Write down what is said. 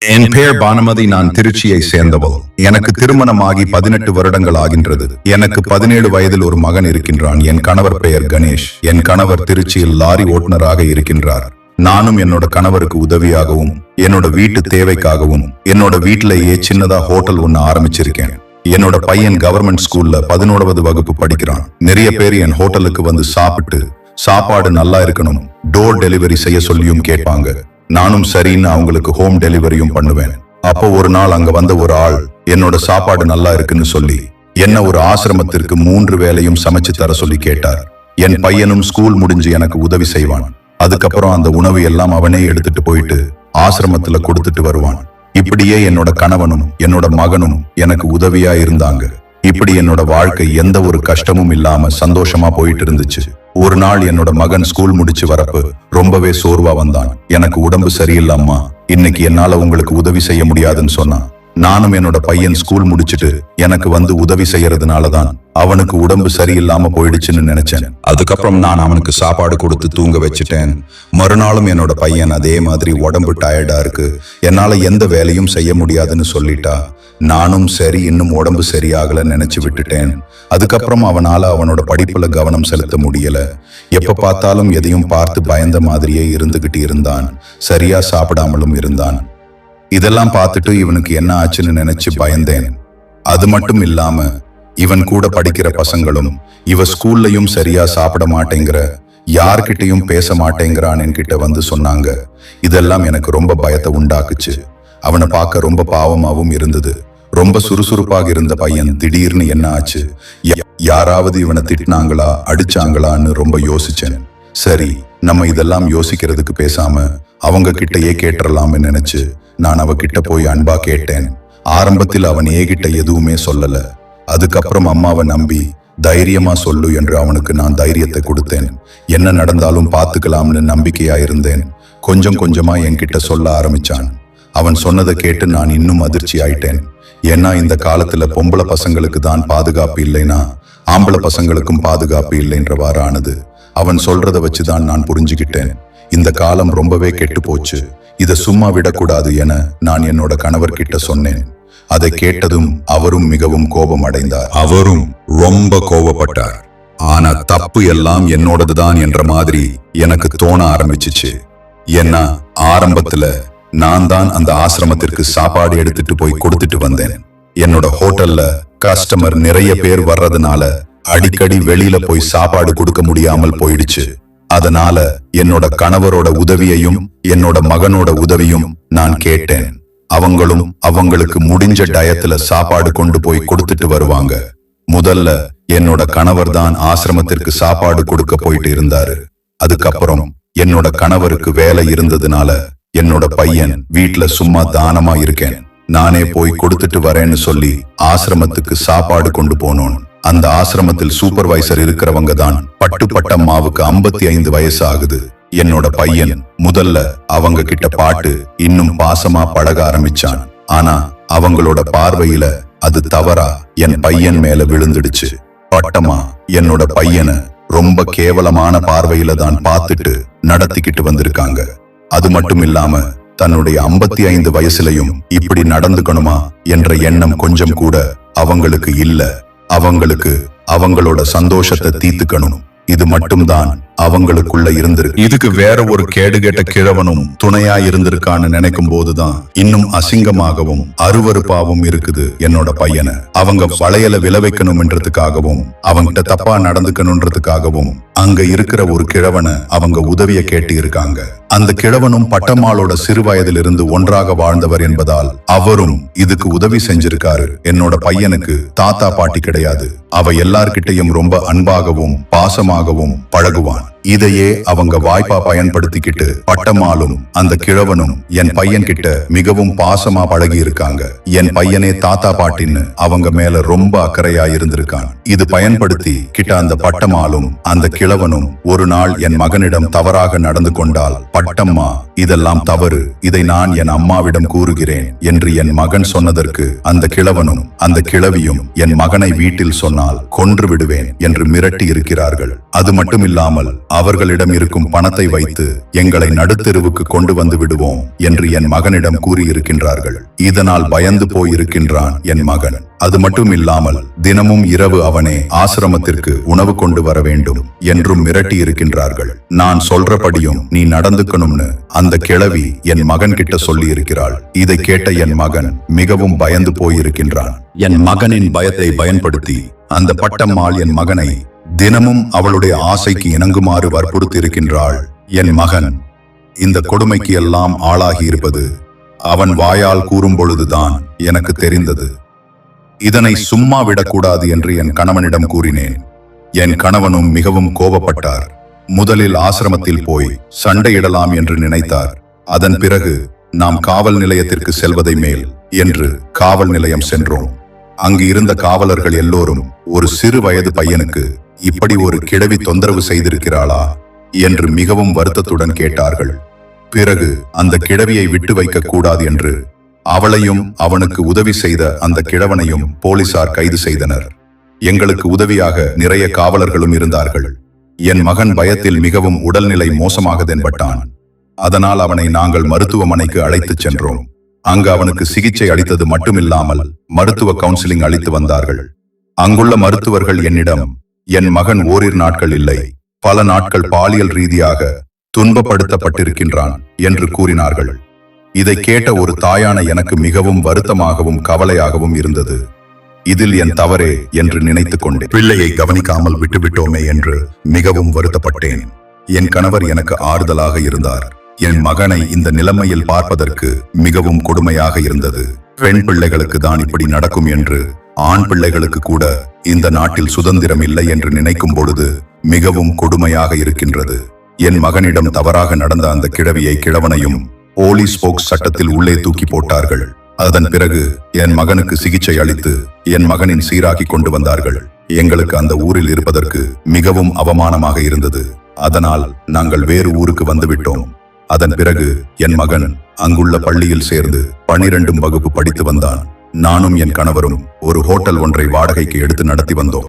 என் பெயர் பானுமதி. நான் திருச்சியை சேர்ந்தவள். எனக்கு திருமணமாகி 18 வருடங்கள் ஆகின்றது. எனக்கு 17 வயதில் ஒரு மகன் இருக்கின்றான். என் கணவர் பெயர் கணேஷ். என் கணவர் திருச்சியில் லாரி ஓட்டுநராக இருக்கின்றார். நானும் என்னோட கணவருக்கு உதவியாகவும் என்னோட வீட்டு தேவைக்காகவும் என்னோட வீட்டிலேயே சின்னதா ஹோட்டல் ஒண்ணு ஆரம்பிச்சிருக்கேன். என்னோட பையன் கவர்மெண்ட் ஸ்கூல்ல 11வது வகுப்பு படிக்கிறான். நிறைய பேர் என் ஹோட்டலுக்கு வந்து சாப்பிட்டு சாப்பாடு நல்லா இருக்கணும், டோர் டெலிவரி செய்ய சொல்லியும் கேட்பாங்க. நானும் சரின்னு அவங்களுக்கு ஹோம் டெலிவரியும் பண்ணுவேன். அப்போ ஒரு நாள் அங்க வந்த ஒரு ஆள் என்னோட சாப்பாடு நல்லா இருக்குன்னு சொல்லி என்ன ஒரு ஆசிரமத்திற்கு 3 வேளையும் சமைச்சு தர சொல்லி கேட்டார். என் பையனும் ஸ்கூல் முடிஞ்சு எனக்கு உதவி செய்வான். அதுக்கப்புறம் அந்த உணவு எல்லாம் அவனே எடுத்துட்டு போயிட்டு ஆசிரமத்துல கொடுத்துட்டு வருவான். இப்படியே என்னோட கணவனும் என்னோட மகனும் எனக்கு உதவியா இருந்தாங்க. இப்படி என்னோட வாழ்க்கை எந்த ஒரு கஷ்டமும் இல்லாம சந்தோஷமா போயிட்டு இருந்துச்சு. ஒரு நாள் என்னோட மகன் ஸ்கூல் முடிச்சு வரப்பு ரொம்பவே சோர்வா வந்தான். எனக்கு உடம்பு சரியில்லாமா, இன்னைக்கு என்னால உங்களுக்கு உதவி செய்ய முடியாதுன்னு சொன்னான். நானும் என்னோட பையன் ஸ்கூல் முடிச்சுட்டு எனக்கு வந்து உதவி செய்யறதுனாலதான் அவனுக்கு உடம்பு சரியில்லாம போயிடுச்சுன்னு நினைச்சேன். அதுக்கப்புறம் நான் அவனுக்கு சாப்பாடு கொடுத்து தூங்க வச்சுட்டேன். மறுநாளும் என்னோட பையன் அதே மாதிரி உடம்பு டயர்டா இருக்கு, என்னால எந்த வேலையும் செய்ய முடியாதுன்னு சொல்லிட்டா. நானும் சரி, இன்னும் உடம்பு சரியாகல நினைச்சு விட்டுட்டேன். அதுக்கப்புறம் அவனால அவனோட படிப்புல கவனம் செலுத்த முடியல. எப்ப பார்த்தாலும் எதையும் பார்த்து பயந்த மாதிரியே இருந்துகிட்டு இருந்தான். சரியா சாப்பிடாமலும் இருந்தான். இதெல்லாம் பார்த்துட்டு இவனுக்கு என்ன ஆச்சுன்னு நினைச்சு பயந்தேன். அது மட்டும் இல்லாம இவன் கூட படிக்கிற பசங்களும் இவ ஸ்கூல்லையும் சரியா சாப்பிட மாட்டேங்கிற, யார்கிட்டையும் பேச மாட்டேங்கிறான் என்கிட்ட வந்து சொன்னாங்க. இதெல்லாம் எனக்கு ரொம்ப பயத்தை உண்டாக்குச்சு. அவனை பார்க்க ரொம்ப பாவமாவும் இருந்தது. ரொம்ப சுறுசுறுப்பாக இருந்த பையன் திடீர்னு என்ன ஆச்சு, யாராவது இவனை திட்டினாங்களா அடிச்சாங்களான்னு ரொம்ப யோசிச்சேன். சரி, நம்ம இதெல்லாம் யோசிக்கிறதுக்கு பேசாம அவங்க கிட்டயே கேட்டுறலாம்னு நினைச்சு நான் அவகிட்ட போய் அன்பா கேட்டேன். ஆரம்பத்தில் அவன் ஏகிட்ட எதுவுமே சொல்லல. அதுக்கப்புறம் அம்மாவை நம்பி தைரியமா சொல்லு என்று அவனுக்கு நான் தைரியத்தை கொடுத்தேன். என்ன நடந்தாலும் பார்த்துக்கலாம்னு நம்பிக்கையா இருந்தேன். கொஞ்சம் கொஞ்சமா என்கிட்ட சொல்ல ஆரம்பிச்சான். அவன் சொன்னதை கேட்டு நான் இன்னும் அதிர்ச்சி ஆயிட்டேன். ஏன்னா இந்த காலத்துல பொம்பளை பசங்களுக்கு தான் பாதுகாப்பு இல்லைன்னா ஆம்பளை பசங்களுக்கும் பாதுகாப்பு இல்லைன்றவாறு ஆனது. அவன் சொல்றத வச்சுதான் நான் புரிஞ்சுக்கிட்டேன். இந்த காலம் ரொம்பவே கெட்டு போச்சு, இதை சும்மா விடக்கூடாது என நான் என்னோட கணவர்கிட்ட சொன்னேன். அதை கேட்டதும் அவரும் மிகவும் கோபம் அடைந்தார். அவரும் ரொம்ப கோபப்பட்டார். ஆனா தப்பு எல்லாம் என்னோடதுதான் என்ற மாதிரி எனக்கு தோண ஆரம்பிச்சுச்சு. ஏன்னா ஆரம்பத்துல நான் தான் அந்த ஆசிரமத்திற்கு சாப்பாடு எடுத்துட்டு போய் கொடுத்துட்டு வந்தேன். என்னோட ஹோட்டல்ல கஸ்டமர் நிறைய பேர் வர்றதுனால அடிக்கடி வெளியில போய் சாப்பாடு கொடுக்க முடியாமல் போயிடுச்சு. அதனால என்னோட கணவரோட உதவியையும் என்னோட மகனோட உதவியும் நான் கேட்டேன். அவங்களும் அவங்களுக்கு முடிஞ்ச டயத்துல சாப்பாடு கொண்டு போய் கொடுத்துட்டு வருவாங்க. முதல்ல என்னோட கணவர் தான் ஆசிரமத்திற்கு சாப்பாடு கொடுக்க போயிட்டு இருந்தாரு. அதுக்கப்புறம் என்னோட கணவருக்கு வேலை இருந்ததுனால என்னோட பையன் வீட்டுல சும்மா தானமா இருக்கேன், நானே போய் கொடுத்துட்டு வரேன்னு சொல்லி ஆசிரமத்துக்கு சாப்பாடு கொண்டு போனோம். அந்த ஆசிரமத்தில் சூப்பர்வைசர் இருக்கிறவங்க தான் பட்டம்மாவுக்கு 55 வயசு ஆகுது. என்னோட பையன் முதல்ல அவங்க கிட்ட பாட்டு இன்னும் பாசமா பழக ஆரம்பிச்சான். ஆனா அவங்களோட பார்வையில அது தவறா என் பையன் மேல விழுந்துடுச்சு. பட்டம்மா என்னோட பையனை ரொம்ப கேவலமான பார்வையில தான் பார்த்துட்டு நடத்திக்கிட்டு வந்திருக்காங்க. அது மட்டும் இல்லாம தன்னுடைய 55 வயசுலயும் இப்படி நடந்துக்கணுமா என்ற எண்ணம் கொஞ்சம் கூட அவங்களுக்கு இல்ல. அவங்களுக்கு அவங்களோட சந்தோஷத்தை தீர்த்துக்கணும், இது மட்டும்தான் அவங்களுக்குள்ள இருந்திருக்கு. இதுக்கு வேற ஒரு கேடுகெட்ட கிழவனும் துணையா இருந்திருக்கான்னு நினைக்கும் போதுதான் இன்னும் அசிங்கமாகவும் அருவருப்பாவும் இருக்குது. என்னோட பையனை அவங்க வளையல விளைவிக்கணும்ன்றதுக்காகவும் அவங்கிட்ட தப்பா நடந்துக்கணும்ன்றதுக்காகவும் அங்க இருக்கிற ஒரு கிழவனை அவங்க உதவிய கேட்டு இருக்காங்க. அந்த கிழவனும் பட்டம்மாளோட சிறு வயதிலிருந்து ஒன்றாக வாழ்ந்தவர் என்பதால் அவரும் இதுக்கு உதவி செஞ்சிருக்காரு. என்னோட பையனுக்கு தாத்தா பாட்டி கிடையாது. அவ எல்லார்கிட்டையும் ரொம்ப அன்பாகவும் பாசமாகவும் பழகுவான். இதையே அவங்க வாய்ப்பா பயன்படுத்திக்கிட்டு பட்டம்மாளும் அந்த கிழவனும் என் பையன் கிட்ட மிகவும் பாசமா பழகி இருக்காங்க. என் பையனே தாத்தா பாட்டின்னு அவங்க மேல ரொம்ப அக்கறையா இருந்திருக்கான். இது பயன்படுத்தி கிட்ட அந்த பட்டம்மாளும் அந்த கிழவனும் ஒரு நாள் என் மகனிடம் தவறாக நடந்து கொண்டால், பட்டம்மா இதெல்லாம் தவறு, இதை நான் என் அம்மாவிடம் கூறுகிறேன் என்று என் மகன் சொன்னதற்கு அந்த கிழவனும் அந்த கிழவியும் என் மகனை வீட்டில் சொன்னால் கொன்று விடுவேன் என்று மிரட்டி இருக்கிறார்கள். அது மட்டும் இல்லாமல் அவர்களிடம் இருக்கும் பணத்தை வைத்து எங்களை நடுத்தெருவுக்கு கொண்டு வந்து விடுவோம் என்று என் மகனிடம் கூறியிருக்கின்றார்கள். இதனால் பயந்து போயிருக்கின்றான் என் மகன். அது மட்டும் இல்லாமல் தினமும் இரவு அவனே ஆசிரமத்திற்கு உணவு கொண்டு வர வேண்டும் என்றும் மிரட்டி இருக்கின்றார்கள். நான் சொல்றபடியும் நீ நடந்துக்கணும்னு அந்த கிழவி என் மகன் கிட்ட சொல்லி இருக்கிறாள். இதை கேட்ட என் மகன் மிகவும் பயந்து போயிருக்கின்றான். என் மகனின் பயத்தை பயன்படுத்தி அந்த பட்டம்மாள் என் மகனை தினமும் அவளுடைய ஆசைக்கு இணங்குமாறு வற்புறுத்தி இருக்கின்றாள். என் மகன் இந்த கொடுமைக்கு எல்லாம் ஆளாகி இருப்பது அவன் வாயால் கூறும் பொழுதுதான் எனக்கு தெரிந்தது. இதனை சும்மா விடக்கூடாது என்று என் கணவனிடம் கூறினேன். என் கணவனும் மிகவும் கோபப்பட்டார். முதலில் ஆசிரமத்தில் போய் சண்டையிடலாம் என்று நினைத்தார். அதன் பிறகு நாம் காவல் நிலையத்திற்கு செல்வதை மேல் என்று காவல் நிலையம் சென்றோம். அங்கு இருந்த காவலர்கள் எல்லோரும் ஒரு சிறு வயது பையனுக்கு இப்படி ஒரு கிழவி தொந்தரவு செய்திருக்கிறாளா என்று மிகவும் வருத்தத்துடன் கேட்டார்கள். பிறகு அந்த கிழவியை விட்டு வைக்க கூடாது என்று அவளையும் அவனுக்கு உதவி செய்த அந்த கிழவனையும் போலீசார் கைது செய்தனர். எங்களுக்கு உதவியாக நிறைய காவலர்களும் இருந்தார்கள். என் மகன் பயத்தில் மிகவும் உடல்நிலை மோசமாக தென்பட்டான். அதனால் அவனை நாங்கள் மருத்துவமனைக்கு அழைத்துச் சென்றோம். அங்கு அவனுக்கு சிகிச்சை அளித்தது மட்டுமில்லாமல் மருத்துவ கவுன்சிலிங் அளித்து வந்தார்கள். அங்குள்ள மருத்துவர்கள் என்னிடம் என் மகன் ஓரிரு நாட்கள் இல்லை, பல நாட்கள் பாலியல் ரீதியாக துன்பப்படுத்தப்பட்டிருக்கின்றான் என்று கூறினார்கள். இதை கேட்ட ஒரு தாயான எனக்கு மிகவும் வருத்தமாகவும் கவலையாகவும் இருந்தது. இதில் என் தவறே என்று நினைத்துக் கொண்டேன். பிள்ளையை கவனிக்காமல் விட்டுவிட்டோமே என்று மிகவும் வருத்தப்பட்டேன். என் கணவர் எனக்கு ஆறுதலாக இருந்தார். என் மகனை இந்த நிலைமையில் பார்ப்பதற்கு மிகவும் கொடுமையாக இருந்தது. பெண் பிள்ளைகளுக்கு தான் இப்படி நடக்கும் என்று, ஆண் பிள்ளைகளுக்கு கூட இந்த நாட்டில் சுதந்திரம் இல்லை என்று நினைக்கும் பொழுது மிகவும் கொடுமையாக இருக்கின்றது. என் மகனிடம் தவறாக நடந்த அந்த கிழவியை கிழவனையும் போலீஸ் போக்ஸ் சட்டத்தில் உள்ளே தூக்கி போட்டார்கள். அதன் பிறகு என் மகனுக்கு சிகிச்சை அளித்து என் மகனின் சீராக்கி கொண்டு வந்தார்கள். எங்களுக்கு அந்த ஊரில் இருப்பதற்கு மிகவும் அவமானமாக இருந்தது. அதனால் நாங்கள் வேறு ஊருக்கு வந்துவிட்டோம். அதன் பிறகு என் மகன் அங்குள்ள பள்ளியில் சேர்ந்து 12ஆம் வகுப்பு படித்து வந்தான். நானும் என் கணவரும் ஒரு ஹோட்டல் ஒன்றை வாடகைக்கு எடுத்து நடத்தி வந்தோம்.